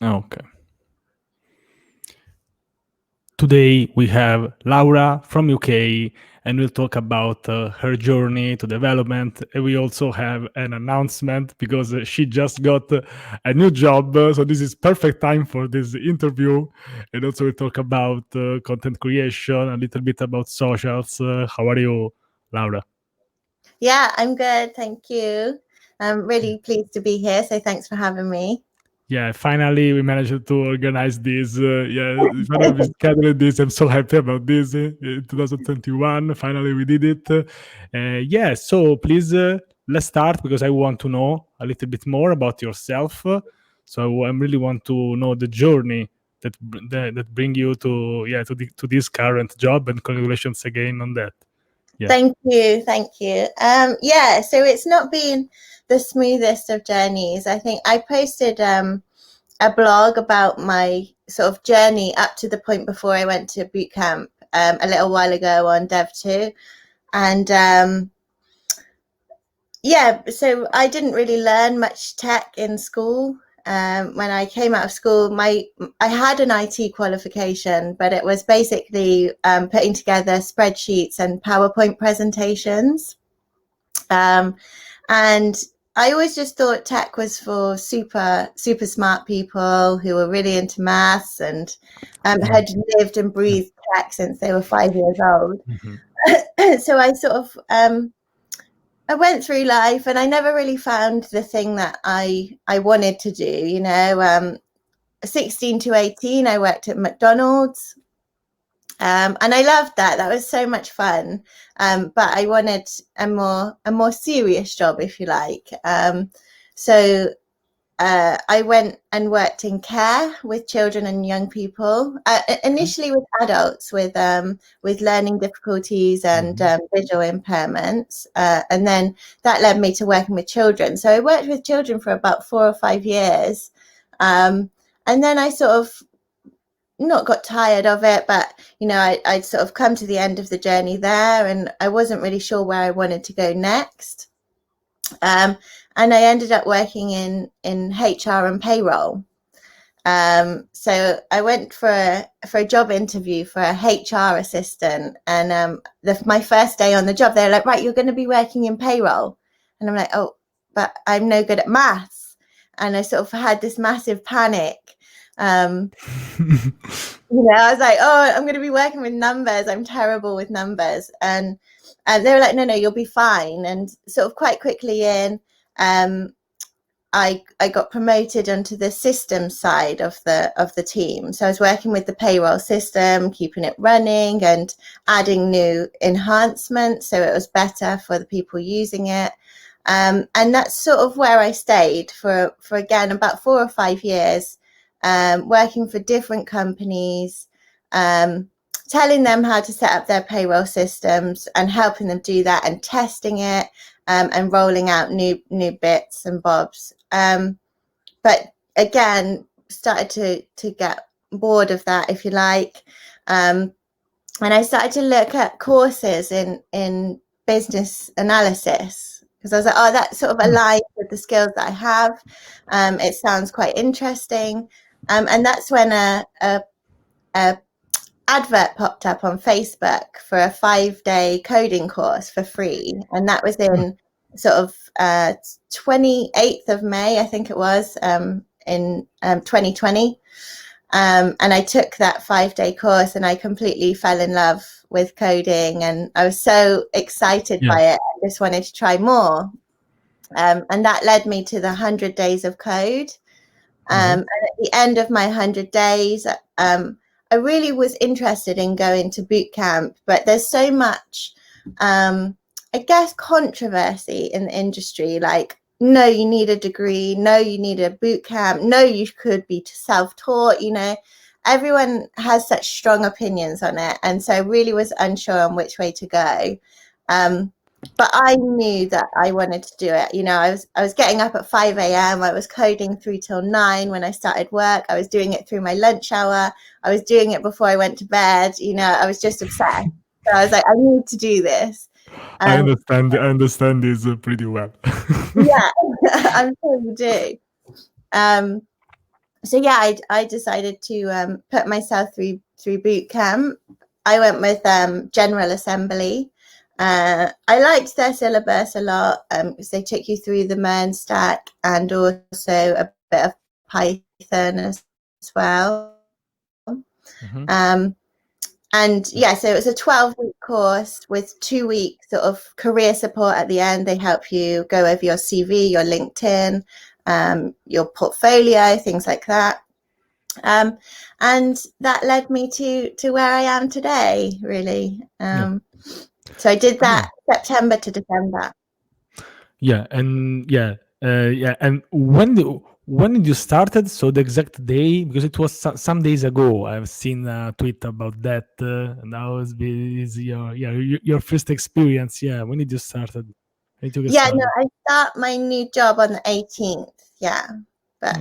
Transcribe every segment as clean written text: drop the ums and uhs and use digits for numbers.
Okay. Today we have Laura from UK, and we'll talk about her journey to development. And we also have an announcement because she just got a new job, so this is perfect time for this interview. And also we'll talk about content creation, a little bit about socials. How are you, Laura? Yeah, I'm good. Thank you. I'm really pleased to be here. So thanks for having me. Yeah, finally we managed to organize this. Finally we scheduled this. I'm so happy about this. In 2021, finally we did it. Yeah, so please let's start because I want to know a little bit more about yourself. So I really want to know the journey that bring you to to this current job, and congratulations again on that. Yeah. Thank you. Thank you. Yeah, so it's not been the smoothest of journeys. I think I posted a blog about my sort of journey up to the point before I went to boot camp a little while ago on Dev2. And yeah, so I didn't really learn much tech in school. When I came out of school, I had an IT qualification, but it was basically putting together spreadsheets and PowerPoint presentations. And I always just thought tech was for super smart people who were really into maths and had lived and breathed tech since they were 5 years old. Mhm. So I sort of I went through life and I never really found the thing that I wanted to do. 16 to 18, I worked at McDonald's. And I loved that. That was so much fun. But I wanted a more serious job, if you like. So I went and worked in care with children and young people. Initially with adults with learning difficulties and visual impairments, and then that led me to working with children. So I worked with children for about 4 or 5 years, and then I sort of not got tired of it, but I'd sort of come to the end of the journey there, and I wasn't really sure where I wanted to go next. And I ended up working in HR and payroll. So I went for a job interview for a HR assistant, and my first day on the job, they were like, "Right, you're going to be working in payroll," and I'm like, "Oh, but I'm no good at maths," and I sort of had this massive panic. I was like, "Oh, I'm going to be working with numbers. I'm terrible with numbers," and they were like, "No, you'll be fine." And sort of quite quickly I got promoted onto the system side of the team. So I was working with the payroll system, keeping it running and adding new enhancements so it was better for the people using it. And that's sort of where I stayed for again about 4 or 5 years, working for different companies, telling them how to set up their payroll systems and helping them do that and testing it, and rolling out new bits and bobs. But again, started to get bored of that, if you like. And I started to look at courses in business analysis because I was like, oh, that sort of aligns with the skills that I have. It sounds quite interesting. And that's when a advert popped up on Facebook for a 5-day coding course for free. And that was in sort of 28th of May, I think it was, in 2020. And I took that 5-day course and I completely fell in love with coding. And I was so excited by it. I just wanted to try more. And that led me to the 100 days of code. And at the end of my 100 days, I really was interested in going to boot camp, but there's so much, I guess, controversy in the industry. Like, no, you need a degree. No, you need a boot camp. No, you could be self-taught. Everyone has such strong opinions on it. And so I really was unsure on which way to go. But I knew that I wanted to do it. I was getting up at 5 a.m. I was coding through till 9 when I started work. I was doing it through my lunch hour. I was doing it before I went to bed. I was just obsessed. So I was like, I need to do this. I understand this pretty well. Yeah, I'm sure you do. So yeah, I decided to put myself through boot camp. I went with General Assembly. I liked their syllabus a lot because they took you through the MERN stack and also a bit of Python as well. And yeah, so it's a 12-week course with 2 weeks sort of career support at the end. They help you go over your CV, your LinkedIn, your portfolio, things like that. And that led me to where I am today, really. So I did that September to December. And and when did you started? So the exact day, because it was some days ago. I've seen a tweet about that, and how is your first experience? Yeah, when did you started? When did you get Yeah, no, started? I start my new job on the 18th. Yeah, but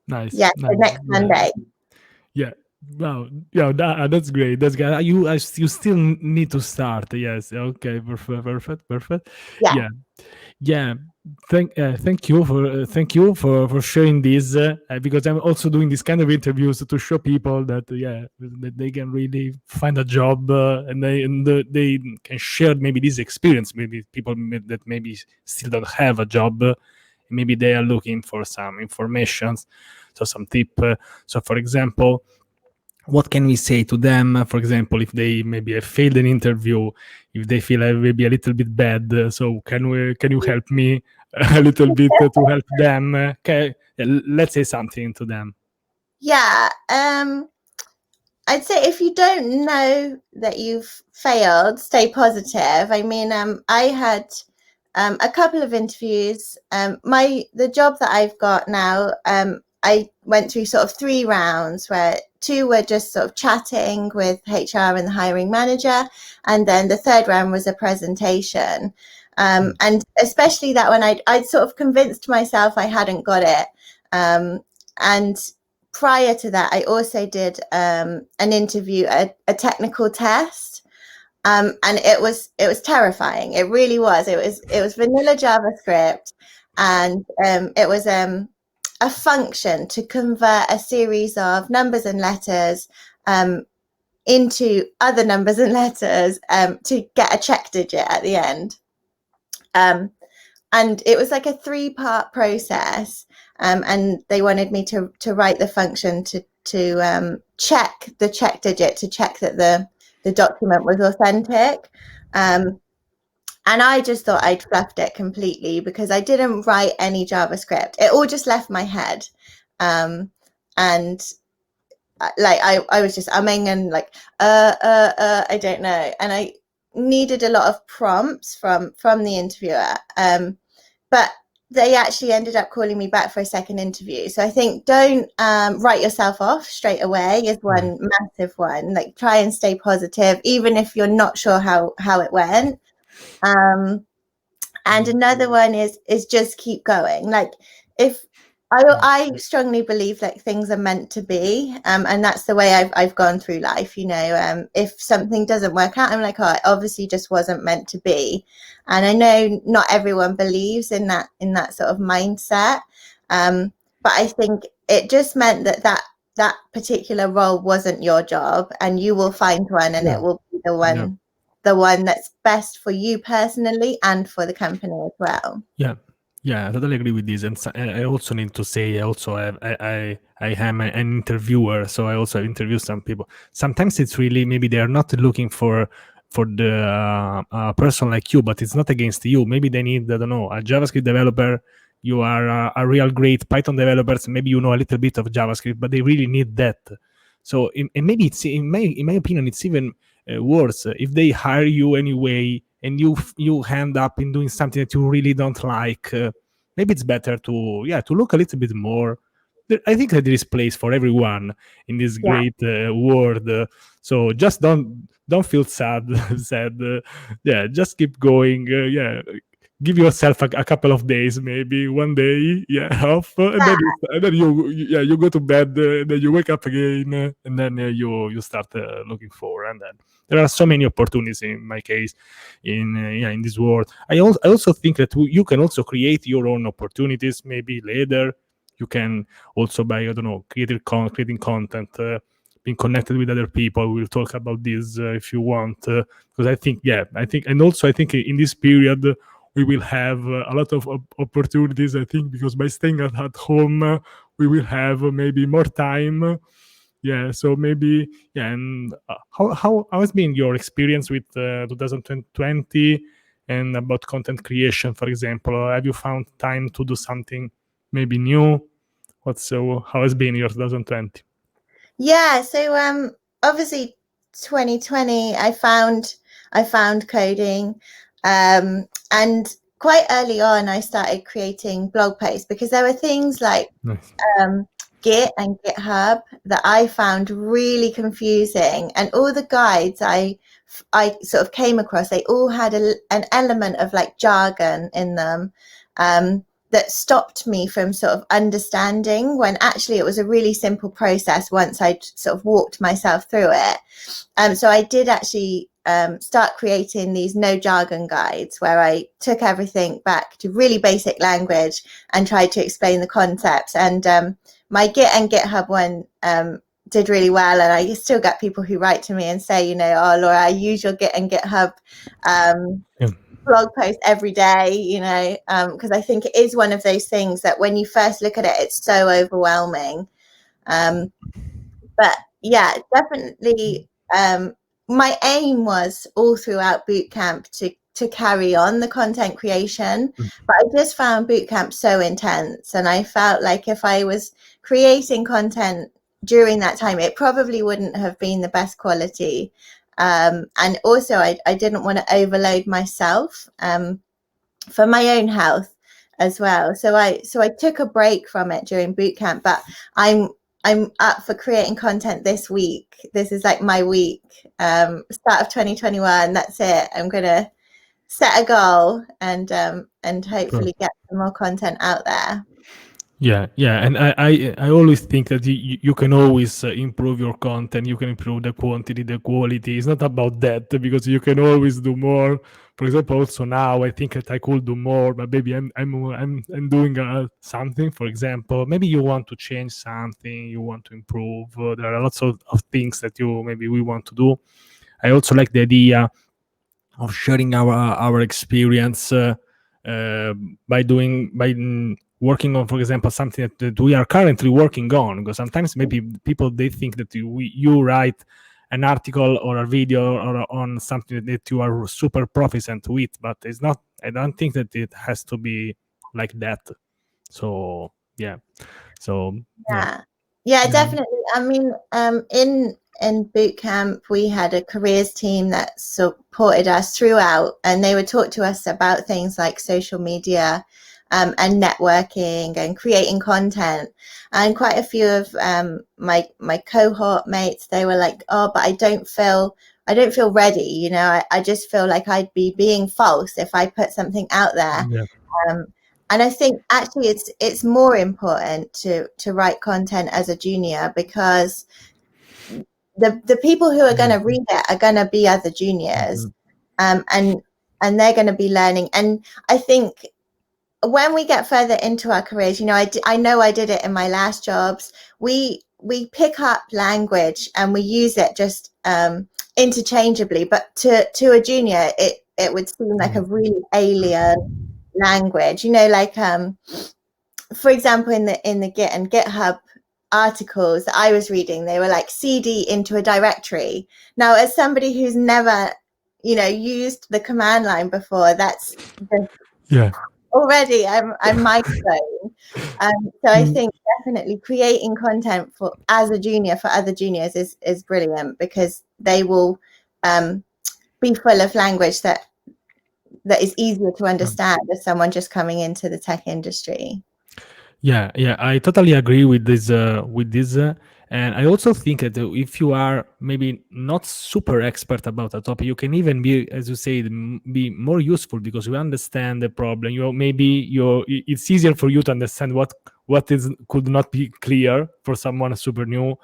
Nice, yeah, so next Monday. Yeah. Wow. Yeah, that's great. That's good. You still need to start. Yes. Okay. Perfect. Yeah. Yeah. Yeah. Thank you for sharing this, because I'm also doing this kind of interviews to show people that that they can really find a job, and they can share maybe this experience. Maybe people that maybe still don't have a job, maybe they are looking for some information, so some tip. So for example, what can we say to them, for example, if they maybe have failed an interview, if they feel maybe a little bit bad, so can you help me a little bit to help them? Let's say something to them. Yeah, I'd say if you don't know that you've failed, stay positive. I mean, I had a couple of interviews. The job that I've got now, I went through sort of 3 rounds where 2 were just sort of chatting with HR and the hiring manager, and then the 3rd round was a presentation. And especially that one, I'd sort of convinced myself I hadn't got it. And prior to that, I also did an interview, a technical test, and it was terrifying. It really was. It was vanilla JavaScript, and it was a function to convert a series of numbers and letters into other numbers and letters to get a check digit at the end. And it was like a 3-part process. And they wanted me to write the function to check the check digit, to check that the document was authentic. And I just thought I'd fluffed it completely because I didn't write any JavaScript. It all just left my head. And like I was just umming and like I don't know. And I needed a lot of prompts from the interviewer. But they actually ended up calling me back for a second interview. So I think don't write yourself off straight away is one massive one. Like try and stay positive, even if you're not sure how it went. And another one is just keep going. Like if I strongly believe that things are meant to be, and that's the way I've gone through life. You know, if something doesn't work out, I'm like, oh, it obviously just wasn't meant to be. And I know not everyone believes in that sort of mindset, but I think it just meant that particular role wasn't your job, and you will find one, and it will be the one that's best for you personally and for the company as well. Yeah, I totally agree with this. And I also need to say, I am an interviewer, so I also interview some people. Sometimes it's really, maybe they are not looking for the person like you, but it's not against you. Maybe they need, I don't know, a JavaScript developer. You are a real great Python developer, so maybe you know a little bit of JavaScript, but they really need that. So and maybe it's in my opinion, it's even worse if they hire you anyway and you end up in doing something that you really don't like. Maybe it's better to look a little bit more. I think that there is place for everyone in this great world. So just don't feel sad. Just keep going. Give yourself a couple of days, maybe one day, off, and then you go to bed, and then you wake up again, and then you start looking for, and then there are so many opportunities in my case in this world. I also think that you can also create your own opportunities maybe later you can also by, I don't know, creating content, being connected with other people. We'll talk about this if you want, because and also I think in this period we will have a lot of opportunities. I think because by staying at home, we will have maybe more time. Yeah, so maybe, yeah. And how has been your experience with 2020 and about content creation, for example? Have you found time to do something maybe new? How has been your 2020? Yeah, so obviously 2020 I found coding, and quite early on I started creating blog posts because there were things like Nice. Git and GitHub that I found really confusing, and all the guides I sort of came across, they all had an element of like jargon in them, that stopped me from sort of understanding, when actually it was a really simple process once I sort of walked myself through it. So I did actually start creating these no jargon guides where I took everything back to really basic language and tried to explain the concepts. And my Git and GitHub one did really well, and I still get people who write to me and say, oh, Laura, I use your Git and GitHub blog post every day, because I think it is one of those things that when you first look at it, it's so overwhelming. But yeah, definitely. My aim was all throughout bootcamp to carry on the content creation, but I just found bootcamp so intense, and I felt like if I was creating content during that time, it probably wouldn't have been the best quality. And also I didn't want to overload myself for my own health as well. So I took a break from it during bootcamp, but I'm up for creating content this week. This is like my week, start of 2021. That's it. I'm gonna set a goal and hopefully get some more content out there. Yeah, and I always think that you can always improve your content. You can improve the quantity, the quality. It's not about that, because you can always do more. For example, also now I think that I could do more, but maybe I'm doing something. For example, maybe you want to change something, you want to improve. There are lots of things that we want to do. I also like the idea of sharing our experience by working on, for example, something that we are currently working on. Because sometimes maybe people, they think that you write an article or a video or on something that you are super proficient with, but it's not. I don't think that it has to be like that. So yeah. Yeah, definitely. I mean, in boot camp, we had a careers team that supported us throughout, and they would talk to us about things like social media, and networking and creating content. And quite a few of my cohort mates, they were like, "Oh, but I don't feel ready. I just feel like I'd be being false if I put something out there." Yeah. And I think actually it's more important to write content as a junior, because the people who are going to read it are going to be other juniors, and they're going to be learning. And I think when we get further into our careers, I know I did it in my last jobs. We pick up language and we use it just interchangeably, but to a junior, it would seem like a really alien language. Like for example, in the Git and GitHub articles that I was reading, they were like CD into a directory. Now, as somebody who's never used the command line before, that's already I'm mind blown. So I think definitely creating content as a junior for other juniors is brilliant, because they will be full of language that is easier to understand as someone just coming into the tech industry. Yeah, I totally agree with this. And I also think that if you are maybe not super expert about a topic, you can even be, as you say, be more useful, because you understand the problem. It's easier for you to understand what could not be clear for someone super new.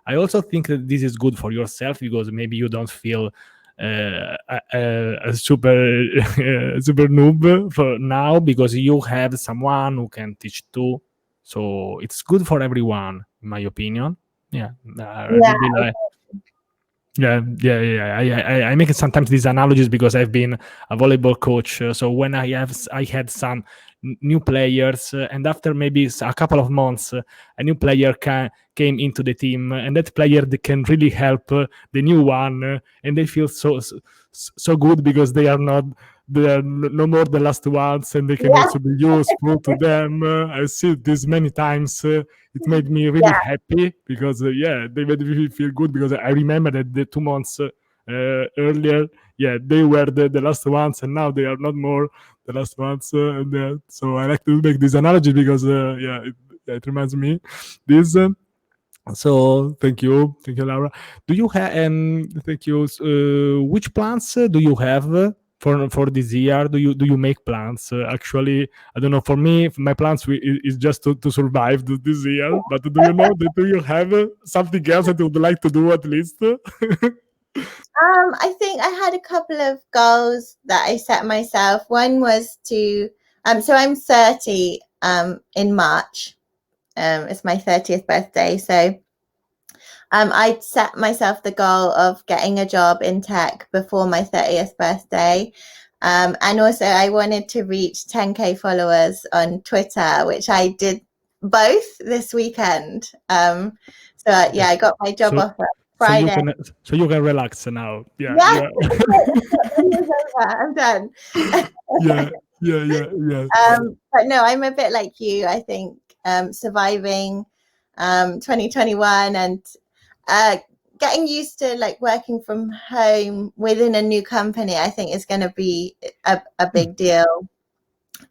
I also think that this is good for yourself, because maybe you don't feel a super super noob for now, because you have someone who can teach too. So it's good for everyone, in my opinion. Yeah, Yeah. maybe like yeah. I make sometimes these analogies because I've been a volleyball coach. So when I had some new players, and after maybe a couple of months, a new player came into the team, and that player they can really help the new one, and they feel so good because they are no more the last ones, and they can Yeah. also be useful to them. I see this many times. It made me really Yeah. happy because yeah, they made me feel good because I remember that the 2 months earlier, yeah, they were the last ones, and now they are not more the last ones. So I like to make this analogy because yeah, it reminds me this. So thank you, Laura. Do you have thank you? Which plans do you have for this year? Do you make plans? Actually, I don't know. For me, my plans is just to survive this year. But do you know? Do you have something else that you would like to do at least? I think I had a couple of goals that I set myself. One was to so I'm 30 in March. It's my 30th birthday. So I set myself the goal of getting a job in tech before my 30th birthday. And also I wanted to reach 10K followers on Twitter, which I did both this weekend. So yeah, I got my job so offer so you Friday. can so you can relax now. Yeah, Yeah, yeah, I'm done. yeah, yeah. But no, I'm a bit like you. I think surviving 2021 and uh, getting used to like working from home within a new company, I think is going to be a big deal.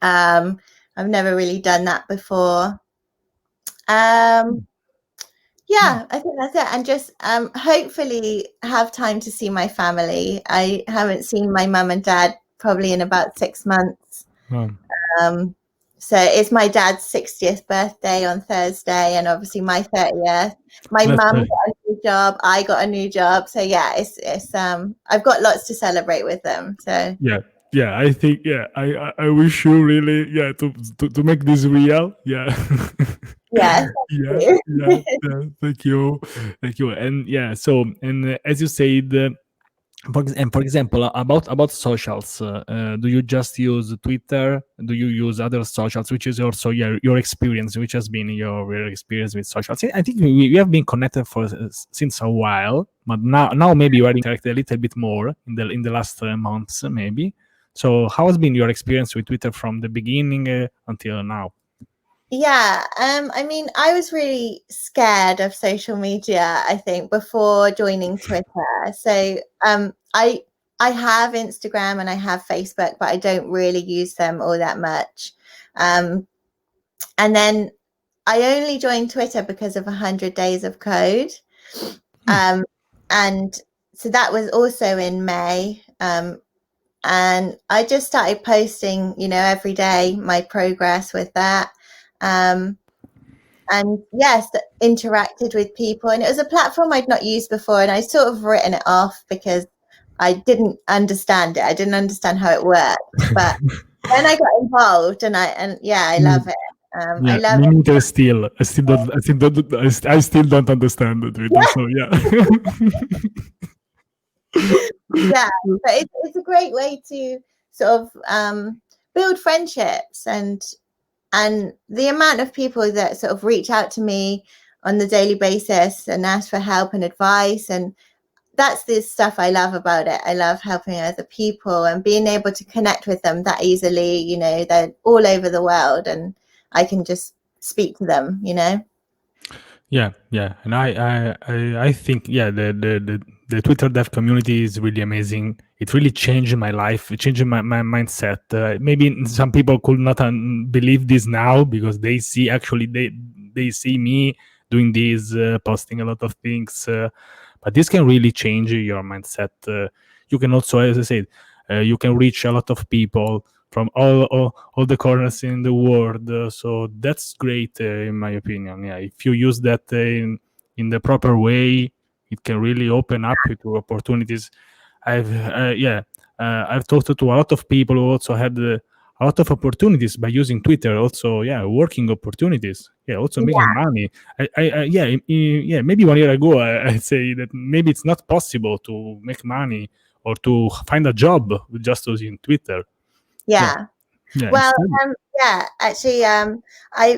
I've never really done that before. Yeah, I think that's it. And just hopefully have time to see my family. I haven't seen my mum and dad probably in about 6 months. Um, so it's my dad's 60th birthday on Thursday, and obviously my 30th. My Let's mum say. got a new job. I got a new job. So yeah, it's I've got lots to celebrate with them. So Yeah, I think yeah, I wish you really yeah to make this real. Yeah. yeah, Yeah, thank yeah, you. yeah. Thank you. And yeah, so and as you said, for example, about socials, do you just use Twitter? Do you use other socials? Which is also your experience? Which has been your experience with socials? I think we have been connected for since a while, but now maybe you are interacting a little bit more in the last months, maybe. So how has been your experience with Twitter from the beginning until now? Yeah, I mean, I was really scared of social media, I think, before joining Twitter. So, I have Instagram and I have Facebook, but I don't really use them all that much. Um, and then I only joined Twitter because of 100 Days of Code. Um, and so that was also in May. And I just started posting, every day my progress with that. Um, and yes, interacted with people. And it was a platform I'd not used before. And I sort of written it off because I didn't understand it. I didn't understand how it worked. But then I got involved and yeah, I love it. I Yeah, love me it. neither. Still, I still don't understand the Twitter. So yeah. Yeah, but it's a great way to sort of build friendships and the amount of people that sort of reach out to me on the daily basis and ask for help and advice, and that's the stuff I love about it. I love helping other people and being able to connect with them that easily. They're all over the world and I can just speak to them. Yeah, and I think yeah the Twitter dev community is really amazing. It really changed my life. It changed my mindset. Maybe some people could not believe this now because they see actually they see me doing this, posting a lot of things. But this can really change your mindset. You can also, as I said, you can reach a lot of people from all the corners in the world. So that's great, in my opinion. Yeah, if you use that in the proper way, it can really open up you to opportunities. I've talked to a lot of people who also had a lot of opportunities by using Twitter. Also, yeah, working opportunities. Yeah, also making Yeah, money. Yeah. Maybe 1 year ago, I'd say that maybe it's not possible to make money or to find a job with just using Twitter. Yeah, yeah. yeah. Well, Instead, yeah, actually, I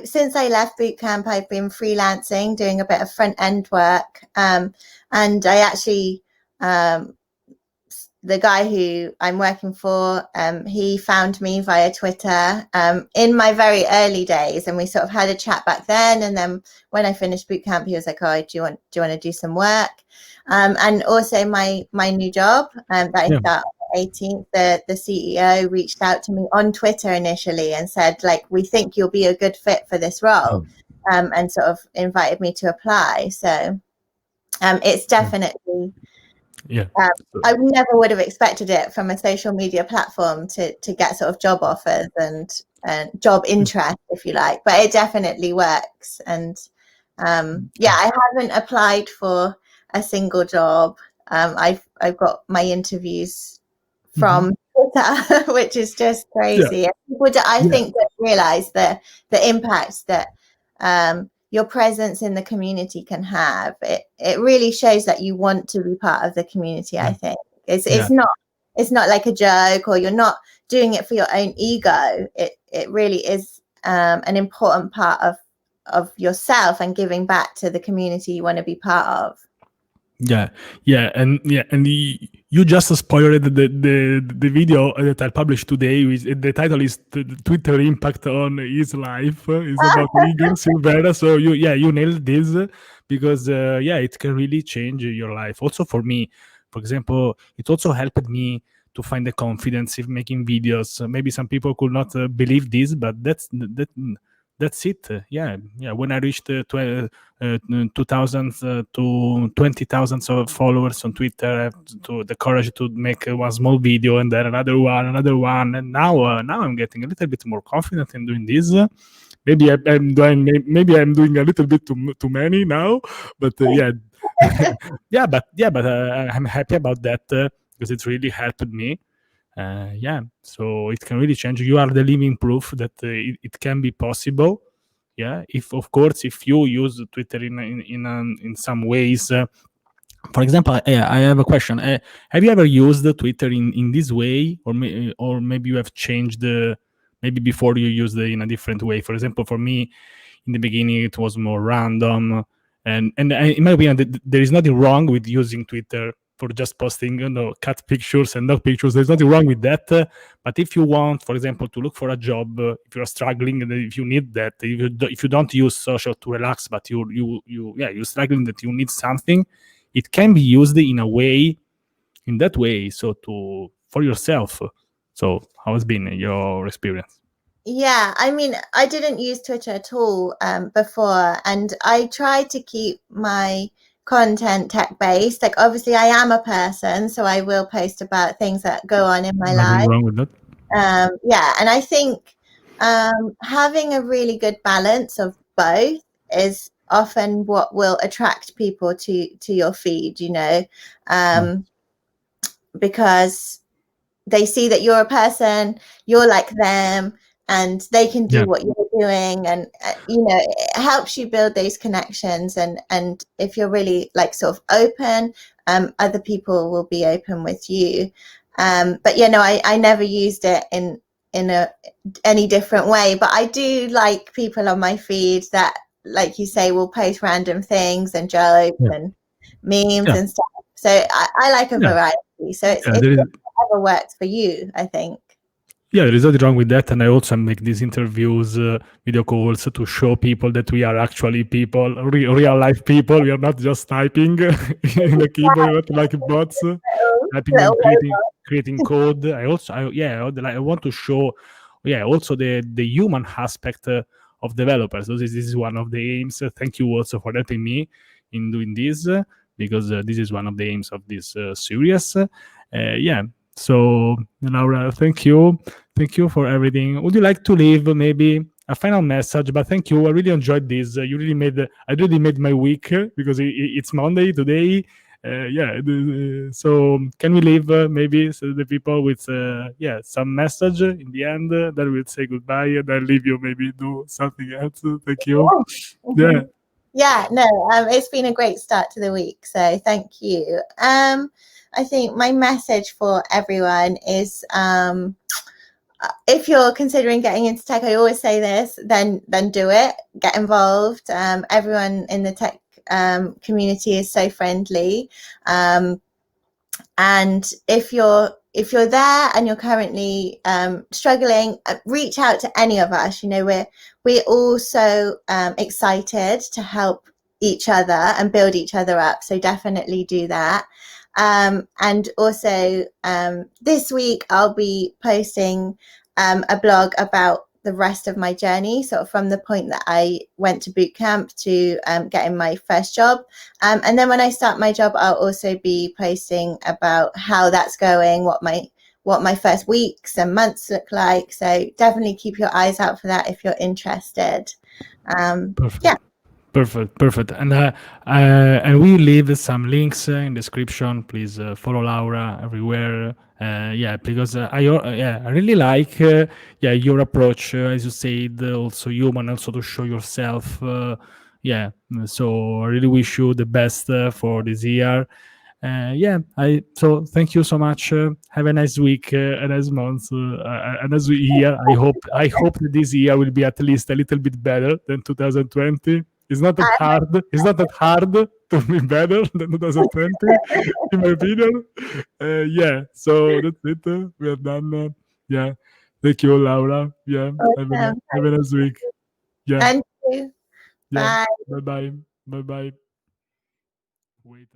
since I left boot camp, I've been freelancing, doing a bit of front end work, and I actually, the guy who I'm working for, he found me via Twitter in my very early days, and we sort of had a chat back then. And then when I finished boot camp, he was like, "Oh, do you want to do some work?" And also my new job that I yeah, start on the 18th, the CEO reached out to me on Twitter initially and said, like, "We think you'll be a good fit for this role," and sort of invited me to apply. So it's definitely. yeah. I never would have expected it from a social media platform to get sort of job offers and job interest, if you like, but it definitely works. And yeah, I haven't applied for a single job. I've got my interviews from Twitter, which is just crazy. And people, I think, don't realize the impact that your presence in the community can have. It really shows that you want to be part of the community. I think it's not like a joke, or you're not doing it for your own ego. It really is an important part of yourself and giving back to the community you want to be part of. And you just spoiled the video that I published today. The title is the Twitter impact on his life. It's about Igor Silvera. So you nailed this, because it can really change your life. Also for me, for example, it also helped me to find the confidence in making videos. Maybe some people could not believe this, but that's it. When I reached 2,000 to 20,000 of followers on Twitter, I have to the courage to make one small video, and then another one, and now I'm getting a little bit more confident in doing this. Maybe I'm doing a little bit too many now, but but I'm happy about that, because it really helped me. So it can really change. You are the living proof that it can be possible. If of course, if you use Twitter in some ways. For example, I have a question. Have you ever used Twitter in this way, or maybe you have changed maybe before you used it in a different way? For example, for me, in the beginning, it was more random, and in my opinion, there is nothing wrong with using Twitter for just posting, cat pictures and dog pictures. There's nothing wrong with that. But if you want, for example, to look for a job, if you're struggling, and if you need that, if you don't use social to relax, but you're struggling, that you need something, it can be used in that way. So for yourself. So how has been your experience? Yeah, I mean, I didn't use Twitter at all before, and I tried to keep my content tech based. Like, obviously, I am a person, so I will post about things that go on in my Nothing life. wrong with that. Yeah, and I think having a really good balance of both is often what will attract people to your feed, because they see that you're a person, you're like them, and they can do what you're doing, and it helps you build those connections. And if you're really like sort of open, other people will be open with you. But I never used it in any different way. But I do like people on my feed that, like you say, will post random things and jokes and memes and stuff. So I like a variety. So it's whatever works for you, I think. Yeah, there is nothing wrong with that, and I also make these interviews, video calls, to show people that we are actually people, real life people. We are not just typing in the keyboard, not like bots, typing and creating code. I want to show, also the human aspect of developers. So this is one of the aims. Thank you also for helping me in doing this, because this is one of the aims of this series. So, Laura, thank you. Thank you for everything. Would you like to leave maybe a final message? But thank you. I really enjoyed this. I really made my week, because it's Monday today, So can we leave maybe so the people with some message in the end that will say goodbye and then leave you maybe do something else. Thank you. Yeah. Yeah, no, it's been a great start to the week, so thank you. I think my message for everyone is if you're considering getting into tech, I always say this, then do it, get involved. Everyone in the tech community is so friendly. And if you're there and you're currently struggling, reach out to any of us. You know, we're all so excited to help each other and build each other up. So definitely do that. And also this week I'll be posting a blog about the rest of my journey, sort of from the point that I went to boot camp to getting my first job. And then when I start my job, I'll also be posting about how that's going, what my first weeks and months look like. So definitely keep your eyes out for that if you're interested. Perfect. Yeah. Perfect. And we leave some links in description. Please follow Laura everywhere. Because I really like your approach, as you said, also human, also to show yourself. So I really wish you the best for this year. So thank you so much. Have a nice week, a nice month, a nice year. I hope that this year will be at least a little bit better than 2020. It's not that hard. It's not that hard to be better than 2020, in my opinion. So that's it. We are done. Thank you, Laura. Have a nice week. Yeah, And you. yeah. Bye. Bye bye. Bye bye. Wait.